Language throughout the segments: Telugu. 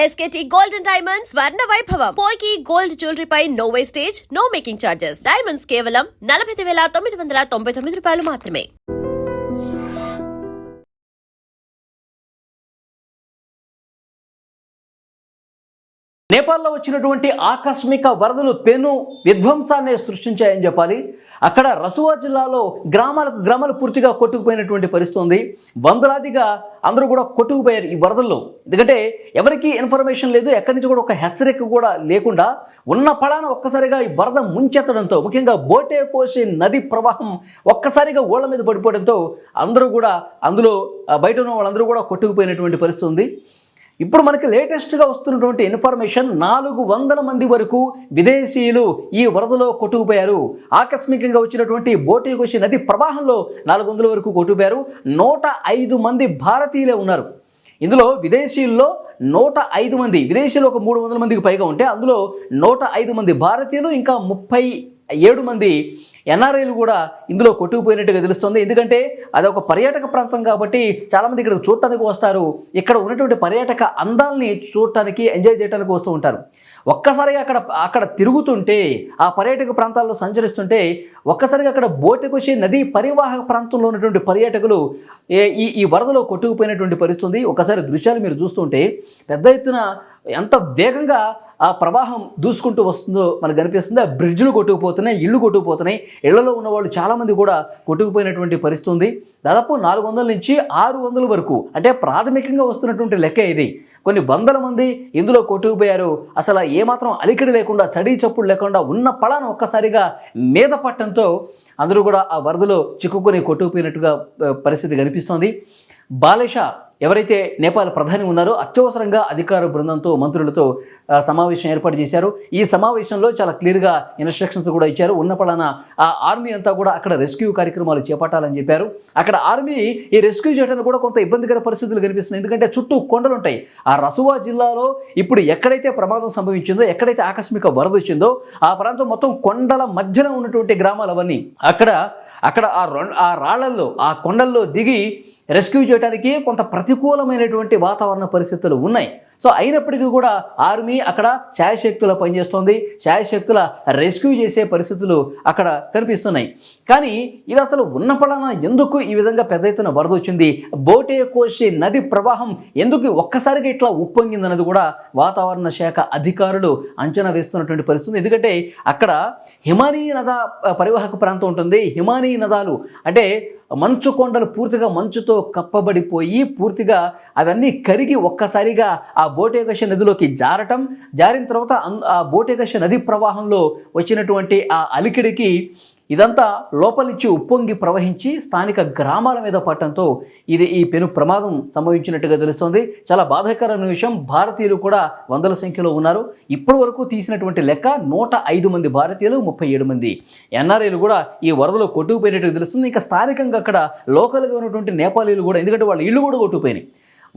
SKT Gold and Diamonds Swarna Vaibhavam. Polki Gold Jewelry pi no wastage, no making charges. Diamonds కేవలం 45,999 రూపాయలు మాత్రమే. నేపాల్లో వచ్చినటువంటి ఆకస్మిక వరదలు పెను విధ్వంసాన్ని సృష్టించాయని చెప్పాలి. అక్కడ రసువా జిల్లాలో గ్రామాలు పూర్తిగా కొట్టుకుపోయినటువంటి పరిస్థితి ఉంది. వందలాదిగా అందరూ కూడా కొట్టుకుపోయారు ఈ వరదల్లో. ఎందుకంటే ఎవరికీ ఇన్ఫర్మేషన్ లేదు, ఎక్కడి నుంచి కూడా ఒక హెచ్చరిక కూడా లేకుండా ఉన్న పళాన ఒక్కసారిగా ఈ వరద ముంచెత్తడంతో, ముఖ్యంగా బోటే కోసి నది ప్రవాహం ఒక్కసారిగా ఓళ్ల మీద పడిపోవడంతో అందరూ కూడా అందులో బయట ఉన్న వాళ్ళందరూ కూడా కొట్టుకుపోయినటువంటి పరిస్థితి ఉంది. ఇప్పుడు మనకి లేటెస్ట్గా వస్తున్నటువంటి ఇన్ఫర్మేషన్ 400 మంది వరకు విదేశీయులు ఈ వరదలో కొట్టుకుపోయారు. ఆకస్మికంగా వచ్చినటువంటి బోటికోసి నది ప్రవాహంలో 400 వరకు కొట్టుకుపోయారు. 105 మంది భారతీయులే ఉన్నారు. ఇందులో విదేశీయుల్లో 105 మంది, విదేశీయులు ఒక 300 మందికి పైగా ఉంటే అందులో 105 మంది భారతీయులు, ఇంకా 37 మంది ఎన్ఆర్ఐలు కూడా ఇందులో కొట్టుకుపోయినట్టుగా తెలుస్తుంది. ఎందుకంటే అదొక పర్యాటక ప్రాంతం కాబట్టి చాలామంది ఇక్కడ చూడటానికి వస్తారు. ఇక్కడ ఉన్నటువంటి పర్యాటక అందాలని చూడటానికి, ఎంజాయ్ చేయడానికి వస్తూ ఉంటారు. ఒక్కసారిగా అక్కడ తిరుగుతుంటే, ఆ పర్యాటక ప్రాంతాల్లో సంచరిస్తుంటే ఒక్కసారిగా అక్కడ బోటికోసి నది పరివాహక ప్రాంతంలో ఉన్నటువంటి పర్యాటకులు ఈ వరదలో కొట్టుకుపోయినటువంటి పరిస్థితి. ఒకసారి దృశ్యాలు మీరు చూస్తుంటే పెద్ద ఎత్తున ఎంత వేగంగా ఆ ప్రవాహం దూసుకుంటూ వస్తుందో మనకు కనిపిస్తుంది. ఆ బ్రిడ్జ్లు కొట్టుకుపోతున్నాయి, ఇళ్ళు కొట్టుకుపోతున్నాయి. ఇళ్లలో ఉన్నవాళ్ళు చాలామంది కూడా కొట్టుకుపోయినటువంటి పరిస్థితి ఉంది. దాదాపు 400 నుంచి 600 వరకు, అంటే ప్రాథమికంగా వస్తున్నటువంటి లెక్క ఇది. కొన్ని వందల మంది ఇందులో కొట్టుకుపోయారు. అసలు ఏమాత్రం అలికిడి లేకుండా, చడి చప్పుడు లేకుండా ఉన్న పళాన ఒక్కసారిగా మీద పట్టడంతో అందరూ కూడా ఆ వరదలో చిక్కుకొని కొట్టుకుపోయినట్టుగా పరిస్థితి కనిపిస్తోంది. బాలేషా ఎవరైతే నేపాల్ ప్రధాని ఉన్నారో అత్యవసరంగా అధికార బృందంతో, మంత్రులతో సమావేశం ఏర్పాటు చేశారు. ఈ సమావేశంలో చాలా క్లియర్గా ఇన్స్ట్రక్షన్స్ కూడా ఇచ్చారు. ఉన్న పళాన ఆ ఆర్మీ అంతా కూడా అక్కడ రెస్క్యూ కార్యక్రమాలు చేపట్టాలని చెప్పారు. అక్కడ ఆర్మీ ఈ రెస్క్యూ చేయడానికి కూడా కొంత ఇబ్బందికర పరిస్థితులు కనిపిస్తున్నాయి. ఎందుకంటే చుట్టూ కొండలు ఉంటాయి. ఆ రసువా జిల్లాలో ఇప్పుడు ఎక్కడైతే ప్రమాదం సంభవించిందో, ఎక్కడైతే ఆకస్మిక వరద వచ్చిందో ఆ ప్రాంతం మొత్తం కొండల మధ్యన ఉన్నటువంటి గ్రామాలు అవన్నీ. అక్కడ ఆ రాళ్లల్లో, ఆ కొండల్లో దిగి రెస్క్యూ చేయడానికి కొంత ప్రతికూలమైనటువంటి వాతావరణ పరిస్థితులు ఉన్నాయి. సో అయినప్పటికీ కూడా ఆర్మీ అక్కడ శాయశక్తుల పనిచేస్తుంది. శాయశక్తుల రెస్క్యూ చేసే పరిస్థితులు అక్కడ కనిపిస్తున్నాయి. కానీ ఇది అసలు ఉన్న పళాన ఎందుకు ఈ విధంగా పెద్ద ఎత్తున వరద వచ్చింది, బోటే కోసి నది ప్రవాహం ఎందుకు ఒక్కసారిగా ఇట్లా ఉప్పొంగిందన్నది కూడా వాతావరణ శాఖ అధికారులు అంచనా వేస్తున్నటువంటి పరిస్థితి. ఎందుకంటే అక్కడ హిమానీ నద పరివాహక ప్రాంతం ఉంటుంది. హిమానీ నదాలు అంటే మంచు కొండలు పూర్తిగా మంచుతో కప్పబడిపోయి పూర్తిగా అవన్నీ కరిగి ఒక్కసారిగా ఆ బోటేగష నదిలోకి జారిన తర్వాత ఆ బోటేగష నది ప్రవాహంలో వచ్చినటువంటి ఆ అలికిడికి ఇదంతా లోపల నుంచి ఉప్పొంగి ప్రవహించి స్థానిక గ్రామాల మీద పడటంతో ఈ పెను ప్రమాదం సంభవించినట్టుగా తెలుస్తోంది. చాలా బాధాకరమైన విషయం. భారతీయులు కూడా వందల సంఖ్యలో ఉన్నారు. ఇప్పటి వరకు తీసినటువంటి లెక్క 105 మంది భారతీయులు, 37 మంది ఎన్ఆర్ఐలు కూడా ఈ వరదలో కొట్టుకుపోయినట్టుగా తెలుస్తుంది. ఇంకా స్థానికంగా అక్కడ లోకల్గా ఉన్నటువంటి నేపాలీలు కూడా, ఎందుకంటే వాళ్ళ ఇళ్ళు కూడా కొట్టుకుపోయినాయి.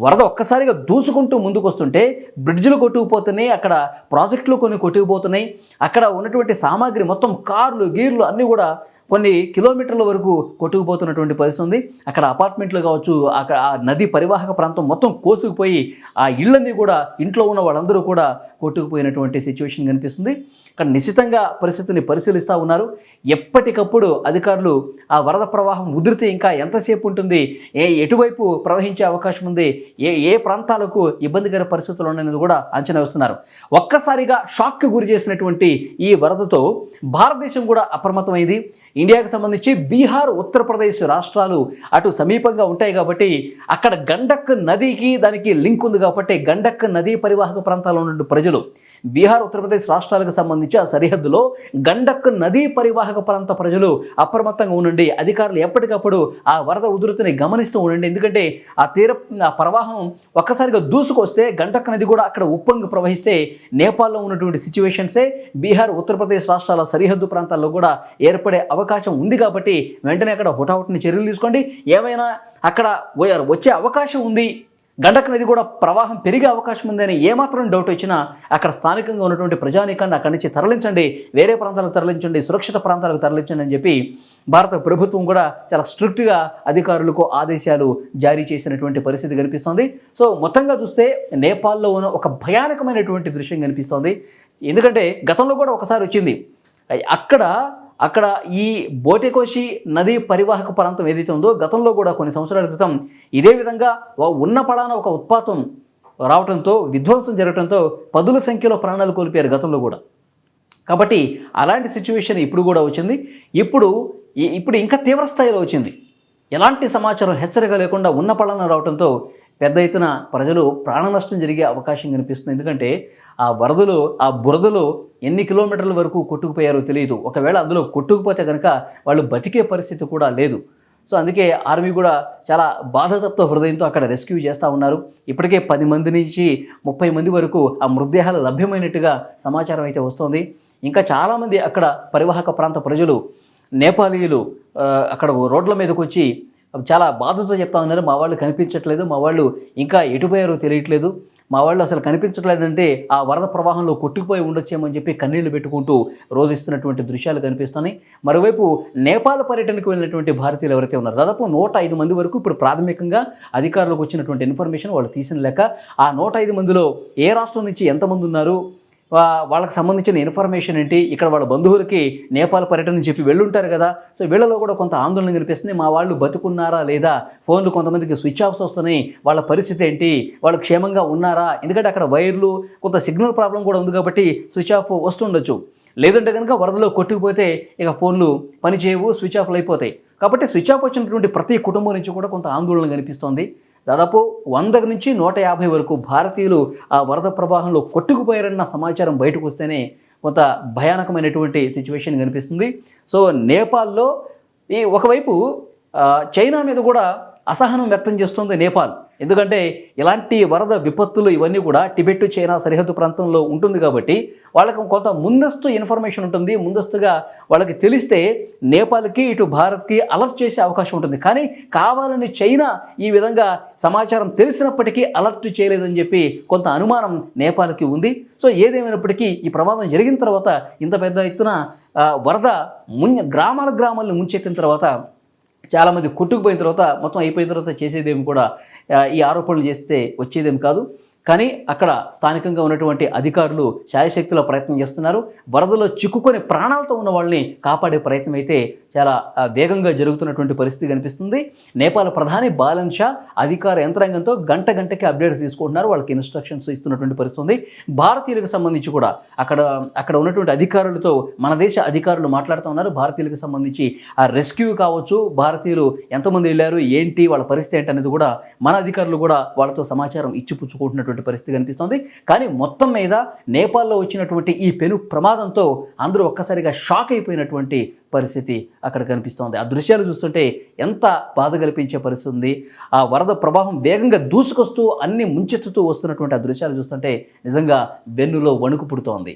వరద ఒక్కసారిగా దూసుకుంటూ ముందుకు వస్తుంటే బ్రిడ్జ్లు కొట్టుకుపోతున్నాయి, అక్కడ ప్రాజెక్టులు కొన్ని కొట్టుకుపోతున్నాయి. అక్కడ ఉన్నటువంటి సామాగ్రి మొత్తం కార్లు గీర్లు అన్నీ కూడా కొన్ని కిలోమీటర్ల వరకు కొట్టుకుపోతున్నటువంటి పరిస్థితి ఉంది. అక్కడ అపార్ట్మెంట్లు కావచ్చు, అక్కడ ఆ నది పరివాహక ప్రాంతం మొత్తం కోసుకుపోయి ఆ ఇళ్ళన్నీ కూడా, ఇంట్లో ఉన్న వాళ్ళందరూ కూడా కొట్టుకుపోయినటువంటి సిచ్యువేషన్ కనిపిస్తుంది. అక్కడ నిశ్చితంగా పరిస్థితిని పరిశీలిస్తూ ఉన్నారు. ఎప్పటికప్పుడు అధికారులు ఆ వరద ప్రవాహం ఉధృతి ఇంకా ఎంతసేపు ఉంటుంది, ఎటువైపు ప్రవహించే అవకాశం ఉంది, ఏ ప్రాంతాలకు ఇబ్బందికర పరిస్థితులు ఉన్నాయనేది కూడా అంచనా వేస్తున్నారు. ఒక్కసారిగా షాక్కి గురి చేసినటువంటి ఈ వరదతో భారతదేశం కూడా అప్రమత్తమైంది. ఇండియాకి సంబంధించి బీహార్, ఉత్తరప్రదేశ్ రాష్ట్రాలు అటు సమీపంగా ఉంటాయి కాబట్టి అక్కడ గండక్ నదికి దానికి లింక్ ఉంది కాబట్టి గండక్ నదీ పరివాహక ప్రాంతాల్లో ఉన్న ప్రజలు, బీహార్, ఉత్తరప్రదేశ్ రాష్ట్రాలకు సంబంధించి ఆ సరిహద్దులో గండక్ నదీ పరివాహక ప్రాంత ప్రజలు అప్రమత్తంగా ఉండండి. అధికారులు ఎప్పటికప్పుడు ఆ వరద ఉధృతిని గమనిస్తూ ఉండండి. ఎందుకంటే ఆ ప్రవాహం ఒక్కసారిగా దూసుకొస్తే గండక్ నది కూడా అక్కడ ఉప్పొంగి ప్రవహిస్తే నేపాల్లో ఉన్నటువంటి సిచ్యువేషన్సే బీహార్, ఉత్తరప్రదేశ్ రాష్ట్రాల సరిహద్దు ప్రాంతాల్లో కూడా ఏర్పడే అవకాశం ఉంది. కాబట్టి వెంటనే అక్కడ హుటాహుటిని చర్యలు తీసుకోండి. ఏమైనా అక్కడ వచ్చే అవకాశం ఉంది గండక్ నది కూడా ప్రవాహం పెరిగే అవకాశం ఉందని ఏమాత్రం డౌట్ వచ్చినా అక్కడ స్థానికంగా ఉన్నటువంటి ప్రజానీకాన్ని అక్కడి నుంచి తరలించండి, వేరే ప్రాంతాలకు తరలించండి, సురక్షిత ప్రాంతాలకు తరలించండి అని చెప్పి భారత ప్రభుత్వం కూడా చాలా స్ట్రిక్ట్గా అధికారులకు ఆదేశాలు జారీ చేసినటువంటి పరిస్థితి కనిపిస్తోంది. సో మొత్తంగా చూస్తే నేపాల్లో ఉన్న ఒక భయానకమైనటువంటి దృశ్యం కనిపిస్తోంది. ఎందుకంటే గతంలో కూడా ఒకసారి వచ్చింది. అక్కడ ఈ బోటెకోషి నదీ పరివాహక ప్రాంతం ఏదైతే ఉందో గతంలో కూడా కొన్ని సంవత్సరాల క్రితం ఇదే విధంగా ఉన్న పడాన ఒక ఉత్పాతం రావడంతో విధ్వంసం జరగడంతో పదుల సంఖ్యలో ప్రాణాలు కోల్పోయారు గతంలో కూడా. కాబట్టి అలాంటి సిచ్యువేషన్ ఇప్పుడు కూడా వచ్చింది. ఇప్పుడు ఇంకా తీవ్ర స్థాయిలో వచ్చింది. ఎలాంటి సమాచారం హెచ్చరిక లేకుండా ఉన్న పడాన రావడంతో పెద్ద ఎత్తున ప్రజలు ప్రాణ నష్టం జరిగే అవకాశం కనిపిస్తుంది. ఎందుకంటే ఆ వరదలు, ఆ బురదలో ఎన్ని కిలోమీటర్ల వరకు కొట్టుకుపోయారో తెలియదు. ఒకవేళ అందులో కొట్టుకుపోతే కనుక వాళ్ళు బతికే పరిస్థితి కూడా లేదు. సో అందుకే ఆర్మీ కూడా చాలా బాధాతప్త హృదయంతో అక్కడ రెస్క్యూ చేస్తూ ఉన్నారు. ఇప్పటికే 10 మంది నుంచి 30 మంది వరకు ఆ మృతదేహాలు లభ్యమైనట్టుగా సమాచారం అయితే వస్తోంది. ఇంకా చాలామంది అక్కడ పరివాహక ప్రాంత ప్రజలు, నేపాలీయులు అక్కడ రోడ్ల మీదకి వచ్చి చాలా బాధతో చెప్తా ఉన్నారు. మా వాళ్ళు కనిపించట్లేదు, మా వాళ్ళు ఇంకా ఎటుపోయారో తెలియట్లేదు, మా వాళ్ళు అసలు కనిపించట్లేదంటే ఆ వరద ప్రవాహంలో కొట్టుకుపోయి ఉండొచ్చేమని చెప్పి కన్నీళ్లు పెట్టుకుంటూ రోధిస్తున్నటువంటి దృశ్యాలు కనిపిస్తున్నాయి. మరోవైపు నేపాల్ పర్యటనకు వెళ్ళినటువంటి భారతీయులు ఎవరైతే ఉన్నారో దాదాపు 105 మంది వరకు ఇప్పుడు ప్రాథమికంగా అధికారులకు వచ్చినటువంటి ఇన్ఫర్మేషన్ వాళ్ళు తీసిన లెక్క. ఆ 105 మందిలో ఏ రాష్ట్రం నుంచి ఎంతమంది ఉన్నారు, వాళ్ళకి సంబంధించిన ఇన్ఫర్మేషన్ ఏంటి, ఇక్కడ వాళ్ళ బంధువులకి నేపాల్ పర్యటన చెప్పి వెళ్ళుంటారు కదా. సో వీళ్ళలో కూడా కొంత ఆందోళన కనిపిస్తుంది. మా వాళ్ళు బతుకున్నారా లేదా, ఫోన్లు కొంతమందికి స్విచ్ ఆఫ్స్ వస్తున్నాయి, వాళ్ళ పరిస్థితి ఏంటి, వాళ్ళు క్షేమంగా ఉన్నారా, ఎందుకంటే అక్కడ వైర్లు కొంత సిగ్నల్ ప్రాబ్లం కూడా ఉంది కాబట్టి స్విచ్ ఆఫ్ వస్తుండొచ్చు. లేదంటే కనుక వరదలో కొట్టుకుపోతే ఇక ఫోన్లు పనిచేయవు, స్విచ్ ఆఫ్లు అయిపోతాయి. కాబట్టి స్విచ్ ఆఫ్ వచ్చినటువంటి ప్రతి కుటుంబం నుంచి కూడా కొంత ఆందోళన కనిపిస్తోంది. దాదాపు 100 నుంచి 150 వరకు భారతీయులు ఆ వరద ప్రవాహంలో కొట్టుకుపోయారన్న సమాచారం బయటకు వస్తేనే కొంత భయానకమైనటువంటి సిచ్యువేషన్ కనిపిస్తుంది. సో నేపాల్లో ఒకవైపు చైనా మీద కూడా అసహనం వ్యక్తం చేస్తుంది నేపాల్. ఎందుకంటే ఇలాంటి వరద విపత్తులు ఇవన్నీ కూడా టిబెట్ చైనా సరిహద్దు ప్రాంతంలో ఉంటుంది కాబట్టి వాళ్ళకి కొంత ముందస్తు ఇన్ఫర్మేషన్ ఉంటుంది. ముందస్తుగా వాళ్ళకి తెలిస్తే నేపాల్కి ఇటు భారత్కి అలర్ట్ చేసే అవకాశం ఉంటుంది. కానీ కావాలని చైనా ఈ విధంగా సమాచారం తెలిసినప్పటికీ అలర్ట్ చేయలేదని చెప్పి కొంత అనుమానం నేపాల్కి ఉంది. సో ఏదేమైనప్పటికీ ఈ ప్రమాదం జరిగిన తర్వాత ఇంత పెద్ద ఎత్తున వరద గ్రామాలను ముంచెత్తిన తర్వాత చాలామంది కొట్టుకుపోయిన తర్వాత మొత్తం అయిపోయిన తర్వాత చేసేదేమి కూడా ఈ ఆరోపణలు చేస్తే వచ్చేదేమి కాదు. కానీ అక్కడ స్థానికంగా ఉన్నటువంటి అధికారులు శాయశక్తిలో ప్రయత్నం చేస్తున్నారు. వరదలో చిక్కుకొని ప్రాణాలతో ఉన్న వాళ్ళని కాపాడే ప్రయత్నం అయితే చాలా వేగంగా జరుగుతున్నటువంటి పరిస్థితి కనిపిస్తుంది. నేపాల్ ప్రధాని బాలన్ షా అధికార యంత్రాంగంతో గంటకి అప్డేట్స్ తీసుకుంటున్నారు, వాళ్ళకి ఇన్స్ట్రక్షన్స్ ఇస్తున్నటువంటి పరిస్థితి ఉంది. భారతీయులకు సంబంధించి కూడా అక్కడ ఉన్నటువంటి అధికారులతో మన దేశ అధికారులు మాట్లాడుతూ ఉన్నారు. భారతీయులకు సంబంధించి ఆ రెస్క్యూ కావచ్చు, భారతీయులు ఎంతమంది వెళ్ళారు, ఏంటి వాళ్ళ పరిస్థితి ఏంటి అనేది కూడా మన అధికారులు కూడా వాళ్ళతో సమాచారం ఇచ్చిపుచ్చుకుంటున్నటువంటి పరిస్థితి కనిపిస్తోంది. కానీ మొత్తం మీద నేపాల్లో వచ్చినటువంటి ఈ పెను ప్రమాదంతో అందరూ ఒక్కసారిగా షాక్ అయిపోయినటువంటి పరిస్థితి అక్కడ కనిపిస్తోంది. ఆ దృశ్యాలు చూస్తుంటే ఎంత బాధ కల్పించే పరిస్థితి ఉంది. ఆ వరద ప్రవాహం వేగంగా దూసుకొస్తూ అన్ని ముంచెత్తుతూ వస్తున్నటువంటి ఆ దృశ్యాలు చూస్తుంటే నిజంగా వెన్నులో వణుకు పుడుతోంది.